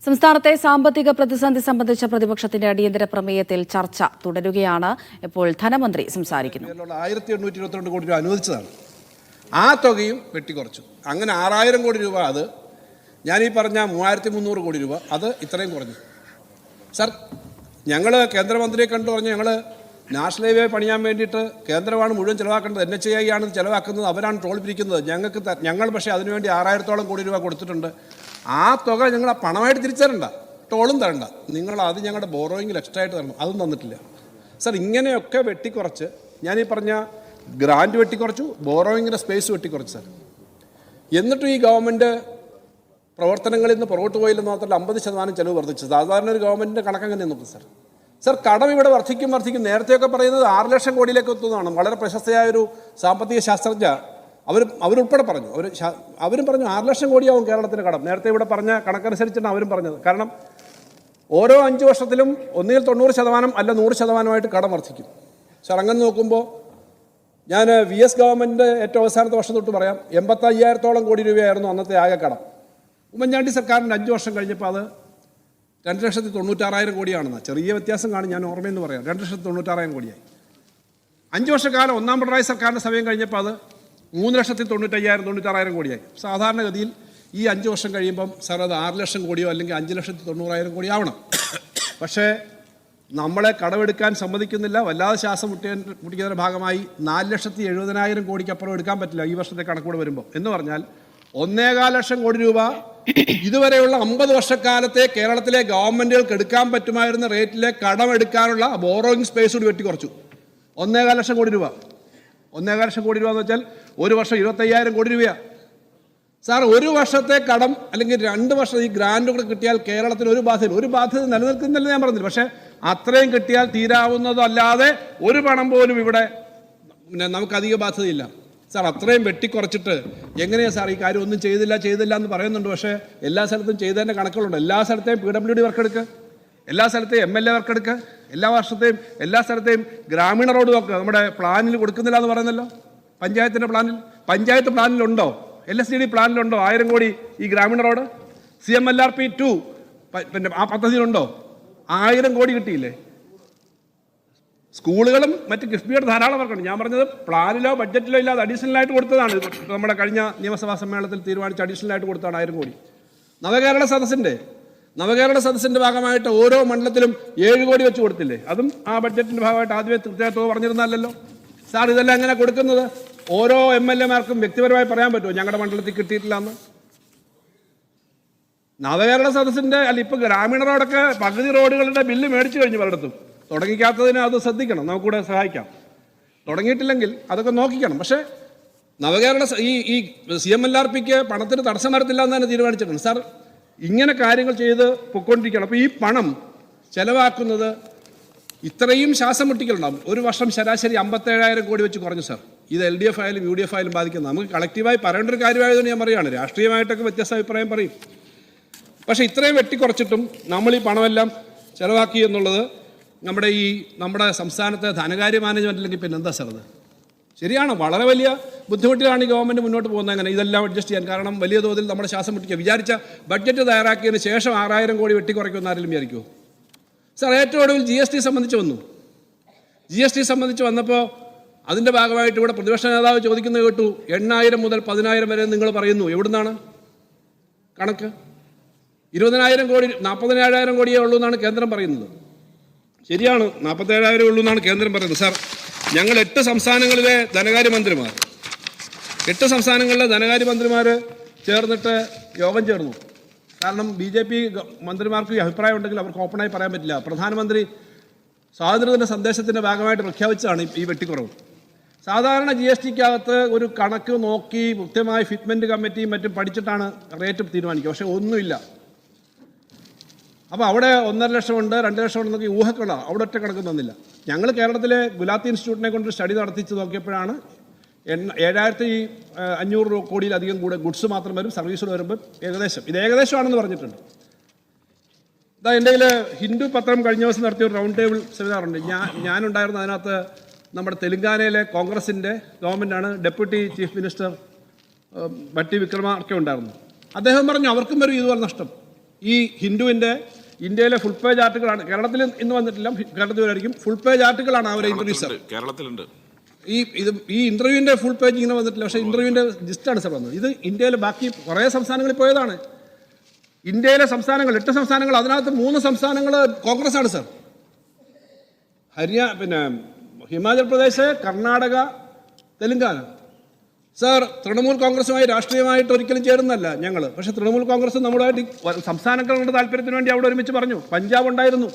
സംസ്ഥാനത്തെ സാമ്പത്തിക പ്രതിസന്ധി സംബന്ധിച്ച പ്രതിപക്ഷത്തിന്റെ അടിയന്തര പ്രമേയത്തിൽ ചർച്ച തുടരുകയാണ്. ഇപ്പോൾ ധനമന്ത്രി സംസാരിക്കുന്നു. 1822 കോടി രൂപ അനുവദിച്ചതാണ്. ആ തുകയും വെട്ടിക്കുറച്ചു. അങ്ങനെ 6000 കോടി രൂപ, അത് ഞാനീ പറഞ്ഞ 3300 കോടി രൂപ, അത് ഇത്രയും കുറഞ്ഞു. സർ, ഞങ്ങൾ കേന്ദ്രമന്ത്രിയെ കണ്ടു പറഞ്ഞു, ഞങ്ങൾ നാഷണൽ ഹൈവേ പണിയാൻ വേണ്ടിയിട്ട് കേന്ദ്രമാണ് മുഴുവൻ ചിലവാക്കേണ്ടത്, NHAI ആണ് ചിലവാക്കുന്നത്, അവരാണ് ടോൾ പിരിക്കുന്നത്. ഞങ്ങൾ പക്ഷേ അതിനുവേണ്ടി 6000-ഓളം കോടി രൂപ കൊടുത്തിട്ടുണ്ട്. ആ തുക ഞങ്ങൾ ആ പണമായിട്ട് തിരിച്ചു തരണ്ട, ടോളും തരണ്ട, നിങ്ങൾ അത് ഞങ്ങളുടെ ബോറോയിങ്ങിൽ എക്സ്ട്രാ ആയിട്ട് തരണം. അതും തന്നിട്ടില്ല. സർ, ഇങ്ങനെയൊക്കെ വെട്ടിക്കുറച്ച്, ഞാനീ പറഞ്ഞ ഗ്രാൻറ്റ് വെട്ടിക്കുറച്ചു, ബോറോയിങ്ങിൻ്റെ സ്പേസ് വെട്ടിക്കുറച്ചു. സർ, എന്നിട്ടും ഈ ഗവൺമെൻറ് പ്രവർത്തനങ്ങളിൽ നിന്ന് പുറകോട്ട് പോയില്ലെന്ന് മാത്രമല്ല 50% ചിലവ് വർദ്ധിച്ചു. സാധാരണ ഒരു ഗവൺമെൻറ്റിൻ്റെ കണക്കങ്ങനെ നോക്കും. സർ, കടം ഇവിടെ വർദ്ധിക്കും. നേരത്തെയൊക്കെ പറയുന്നത് 6 ലക്ഷം കോടിയിലേക്ക് എത്തുന്നതാണ്. വളരെ പ്രശസ്തയായൊരു സാമ്പത്തിക ശാസ്ത്രജ്ഞ അവരുൾപ്പെടെ പറഞ്ഞു, അവരും പറഞ്ഞു 6 ലക്ഷം കോടിയാവും കേരളത്തിൻ്റെ കടം. നേരത്തെ ഇവിടെ പറഞ്ഞ കണക്കനുസരിച്ചാണ് അവരും പറഞ്ഞത്. കാരണം ഓരോ 5 വർഷത്തിലും ഒന്നുകിൽ 90% അല്ല 100%ആയിട്ട് കടം വർദ്ധിക്കും. സർ, അങ്ങനെ നോക്കുമ്പോൾ ഞാൻ VS ഗവൺമെൻറ് ഏറ്റവും അവസാനത്തെ വർഷം തൊട്ട് പറയാം, 85,000-ഓളം കോടി രൂപയായിരുന്നു അന്നത്തെ ആകെ കടം. ഉമ്മൻചാണ്ടി സർക്കാരിൻ്റെ 5 വർഷം കഴിഞ്ഞപ്പോൾ അത് 2,96,000 കോടിയാണെന്ന്. ചെറിയ വ്യത്യാസം കാണും, ഞാൻ ഓർമ്മയെന്ന് പറയാം. 2,96,000 കോടിയായി. 5 വർഷക്കാലം ഒന്നാം പിണറായി സർക്കാരിൻ്റെ സമയം കഴിഞ്ഞപ്പോൾ അത് 3,95,000-96,000 കോടിയായി. സാധാരണഗതിയിൽ ഈ 5 വർഷം കഴിയുമ്പം സാർ അത് 6 ലക്ഷം കോടിയോ അല്ലെങ്കിൽ 5,90,000 കോടി ആവണം. പക്ഷേ നമ്മളെ കടമെടുക്കാൻ സമ്മതിക്കുന്നില്ല. വല്ലാതെ ശ്വാസം മുട്ടിക്കുന്നതിൻ്റെ ഭാഗമായി 4,70,000 കോടിക്കപ്പുറം എടുക്കാൻ പറ്റില്ല ഈ വർഷത്തെ കണക്കൂടെ വരുമ്പോൾ. എന്ന് പറഞ്ഞാൽ 1,4 ലക്ഷം കോടി രൂപ ഇതുവരെയുള്ള 50 വർഷക്കാലത്തെ കേരളത്തിലെ ഗവൺമെൻറ്റുകൾക്ക് എടുക്കാൻ പറ്റുമായിരുന്ന റേറ്റിലെ കടമെടുക്കാനുള്ള ബോറോയിങ് സ്പേസ് കൂടി വെട്ടിക്കുറച്ചു. 1,4 ലക്ഷം കോടി രൂപ. 1,4 ലക്ഷം കോടി രൂപ എന്ന് വെച്ചാൽ ഒരു വർഷം 25,000 കോടി രൂപയാണ്. സാർ, ഒരു വർഷത്തെ കടം അല്ലെങ്കിൽ 2 വർഷം ഈ ഗ്രാൻഡുകൾ കിട്ടിയാൽ കേരളത്തിന് ഒരു ബാധ്യത നിലനിൽക്കുന്നില്ല ഞാൻ പറഞ്ഞില്ല. പക്ഷേ അത്രയും കിട്ടിയാൽ തീരാവുന്നതല്ലാതെ ഒരു പണം പോലും ഇവിടെ നമുക്കധിക ബാധ്യതയില്ല. സാർ, അത്രയും വെട്ടിക്കുറച്ചിട്ട് എങ്ങനെയാണ് സാർ ഈ കാര്യം ഒന്നും ചെയ്തില്ല എന്ന് പറയുന്നുണ്ട്. പക്ഷേ എല്ലാ സ്ഥലത്തും ചെയ്തതിൻ്റെ കണക്കുകളുണ്ട്. എല്ലാ സ്ഥലത്തെയും PWD വർക്കെടുക്കുക, എല്ലാ സ്ഥലത്തെയും MLA വർക്കെടുക്കുക, എല്ലാ സ്ഥലത്തെയും ഗ്രാമീണ റോഡ് നോക്കുക. നമ്മുടെ പ്ലാനിൽ കൊടുക്കുന്നില്ല എന്ന് പറയുന്നല്ലോ, പഞ്ചായത്ത് പ്ലാനിലുണ്ടോ, LSDD പ്ലാനിലുണ്ടോ 1000 കോടി ഈ ഗ്രാമീണ റോഡ്? CMLRP 2 പിന്നെ ആ പദ്ധതിയിലുണ്ടോ? 1000 കോടി കിട്ടിയില്ലേ? സ്കൂളുകളും മറ്റ് കിഫ്ബിയുടെ ധാരാളം വർക്കുണ്ട്. ഞാൻ പറഞ്ഞത് പ്ലാനിലോ ബഡ്ജറ്റിലോ ഇല്ലാതെ അഡീഷണലായിട്ട് കൊടുത്തതാണ്. നമ്മുടെ കഴിഞ്ഞ നിയമസഭാ സമ്മേളനത്തിൽ തീരുമാനിച്ച് അഡീഷണലായിട്ട് കൊടുത്താണ് 1000 കോടി. നവകേരള സദസ്സിൻ്റെ ഭാഗമായിട്ട് ഓരോ മണ്ഡലത്തിലും 7 കോടി വെച്ച് കൊടുത്തില്ലേ? അതും ആ ബഡ്ജറ്റിൻ്റെ ഭാഗമായിട്ട് ആദ്യമേ കൃത്യമായിട്ട് പറഞ്ഞിരുന്നല്ലോ. സാർ, ഇതെല്ലാം എങ്ങനെ കൊടുക്കുന്നത്? ഓരോ MLA-മാർക്കും വ്യക്തിപരമായി പറയാൻ പറ്റുമോ ഞങ്ങളുടെ മണ്ഡലത്തിൽ കിട്ടിയിട്ടില്ല എന്ന്? നവകേരള സദസ്സിൻ്റെ ഇപ്പോൾ ഗ്രാമീണ റോഡൊക്കെ പകുതി റോഡുകളുടെ ബില്ല് മേടിച്ചു കഴിഞ്ഞു പലയിടത്തും. തുടങ്ങിക്കാത്തതിന് അത് ശ്രദ്ധിക്കണം, നമുക്കൂടെ സഹായിക്കാം. തുടങ്ങിയിട്ടില്ലെങ്കിൽ അതൊക്കെ നോക്കിക്കണം. പക്ഷേ നവകേരള ഈ CMLRPക്ക് പണത്തിന് തടസ്സം വരത്തില്ല എന്ന് തന്നെ തീരുമാനിച്ചിട്ടുണ്ട്. സാർ, ഇങ്ങനെ കാര്യങ്ങൾ ചെയ്ത് പൊയ്ക്കൊണ്ടിരിക്കണം. അപ്പോൾ ഈ പണം ചെലവാക്കുന്നത് ഇത്രയും ശ്വാസം മുട്ടിക്കലുണ്ടാകും. ഒരു വർഷം ശരാശരി 57,000 കോടി വെച്ച് കുറഞ്ഞു. സാർ, ഇത് LDF ആയാലും UDF ആയാലും ബാധിക്കുന്നത്. നമുക്ക് കളക്റ്റീവായി പറയേണ്ട ഒരു കാര്യമായതുകൊണ്ട് ഞാൻ പറയുകയാണ്. രാഷ്ട്രീയമായിട്ടൊക്കെ വ്യത്യസ്ത അഭിപ്രായം പറയും. പക്ഷേ ഇത്രയും വെട്ടിക്കുറച്ചിട്ടും നമ്മൾ ഈ പണമെല്ലാം ചെലവാക്കി എന്നുള്ളത് നമ്മുടെ സംസ്ഥാനത്തെ ധനകാര്യ മാനേജ്മെൻറ്റ് അല്ലെങ്കിൽ പിന്നെ എന്താ സാർ അത്? ശരിയാണ്, വളരെ വലിയ ബുദ്ധിമുട്ടിലാണ് ഈ ഗവൺമെൻറ് മുന്നോട്ട് പോകുന്നത്. അങ്ങനെ ഇതെല്ലാം അഡ്ജസ്റ്റ് ചെയ്യാൻ. കാരണം വലിയ തോതിൽ നമ്മുടെ ശ്വാസം മുട്ടിക്കുക. വിചാരിച്ച ബഡ്ജറ്റ് തയ്യാറാക്കിയതിന് ശേഷം 6000 കോടി വെട്ടിക്കുറയ്ക്കുമെന്ന് ആരെങ്കിലും വിചാരിക്കുമോ? സാർ, ഏറ്റവും ഒടുവിൽ GST സംബന്ധിച്ച് വന്നപ്പോൾ അതിൻ്റെ ഭാഗമായിട്ട് ഇവിടെ പ്രതിപക്ഷ നേതാവ് ചോദിക്കുന്നത് കേട്ടു, 8,000 മുതൽ 10,000 വരെ നിങ്ങൾ പറയുന്നു. എവിടുന്നാണ് കണക്ക്? 20,000 കോടി 47,000 കോടിയേ ഉള്ളൂ എന്നാണ് കേന്ദ്രം പറയുന്നത്. ശരിയാണ്, 47,000 ഉള്ളൂ എന്നാണ് കേന്ദ്രം പറയുന്നത്. സാർ, ഞങ്ങൾ 8 സംസ്ഥാനങ്ങളിലെ ധനകാര്യ മന്ത്രിമാർ ചേർന്നിട്ട് യോഗം ചേർന്നു. കാരണം BJP മന്ത്രിമാർക്ക് ഈ അഭിപ്രായം ഉണ്ടെങ്കിൽ അവർക്ക് ഓപ്പണായി പറയാൻ പറ്റില്ല. പ്രധാനമന്ത്രി സ്വാതന്ത്ര്യദിന സന്ദേശത്തിൻ്റെ ഭാഗമായിട്ട് പ്രഖ്യാപിച്ചതാണ് ഈ വെട്ടിക്കുറവ്. സാധാരണ GSTക്കകത്ത് ഒരു കണക്ക് നോക്കി കൃത്യമായി ഫിറ്റ്മെൻറ്റ് കമ്മിറ്റിയും മറ്റും പഠിച്ചിട്ടാണ് റേറ്റ് തീരുമാനിക്കുക. പക്ഷേ ഒന്നുമില്ല. അപ്പോൾ അവിടെ 1.5 ലക്ഷമുണ്ട്, 2 ലക്ഷമുണ്ടെന്നൊക്കെ ഊഹക്കളാണ്. അവിടെ ഒറ്റ കണക്ക് തന്നില്ല. ഞങ്ങൾ കേരളത്തിലെ ഗുലാത്തി ഇൻസ്റ്റിറ്റ്യൂട്ടിനെ കൊണ്ട് സ്റ്റഡി നടത്തിച്ച് നോക്കിയപ്പോഴാണ് 7,500 കോടിയിലധികം കൂടെ ഗുഡ്സ് മാത്രം വരും, സർവീസുകൾ വരുമ്പോൾ ഏകദേശമാണെന്ന് പറഞ്ഞിട്ടുണ്ട്. എൻ്റെ കയ്യിൽ ഹിന്ദു പത്രം കഴിഞ്ഞ ദിവസം നടത്തിയ ഒരു റൗണ്ട് ടേബിൾ സെമിനാറുണ്ട്. ഞാനുണ്ടായിരുന്ന അതിനകത്ത് നമ്മുടെ തെലങ്കാനയിലെ കോൺഗ്രസിൻ്റെ ഗവൺമെൻറ്റാണ്, ഡെപ്യൂട്ടി ചീഫ് മിനിസ്റ്റർ ഭട്ടി വിക്രമാർക്കെ ഉണ്ടായിരുന്നു. അദ്ദേഹം പറഞ്ഞു അവർക്കും വരും ഇതുപോലെ നഷ്ടം. ഈ ഹിന്ദുവിൻ്റെ ഇന്ത്യയിലെ ഫുൾ പേജ് ആർട്ടിക്കിളാണ്. കേരളത്തിൽ ഇന്ന് വന്നിട്ടില്ല, കേരളത്തിൽ വരായിരിക്കും. ഫുൾ പേജ് ആർട്ടിക്കിളാണ് അവരെ ഇന്റർവ്യൂ സാർ. കേരളത്തിലുണ്ട്. ഈ ഇന്റർവ്യൂവിൻ്റെ ഫുൾ പേജ് ഇങ്ങനെ വന്നിട്ടില്ല, പക്ഷേ ഇന്റർവ്യൂവിൻ്റെ ലിസ്റ്റാണ് സാർ വന്നത്. ഇത് ഇന്ത്യയിലെ ബാക്കി കുറേ സംസ്ഥാനങ്ങളിൽ പോയതാണ്. ഇന്ത്യയിലെ സംസ്ഥാനങ്ങൾ 8 സംസ്ഥാനങ്ങൾ, അതിനകത്ത് 3 സംസ്ഥാനങ്ങൾ കോൺഗ്രസ് ആണ് സാർ. പിന്നെ ഹിമാചൽ പ്രദേശ്, കർണാടക, തെലങ്കാന. സാർ, തൃണമൂൽ കോൺഗ്രസുമായി രാഷ്ട്രീയമായിട്ട് ഒരിക്കലും ചേരുന്നല്ല ഞങ്ങൾ. പക്ഷേ തൃണമൂൽ കോൺഗ്രസ് നമ്മുടെ സംസ്ഥാനങ്ങളുടെ താല്പര്യത്തിന് വേണ്ടി അവിടെ ഒരുമിച്ച് പറഞ്ഞു. പഞ്ചാബ് ഉണ്ടായിരുന്നു.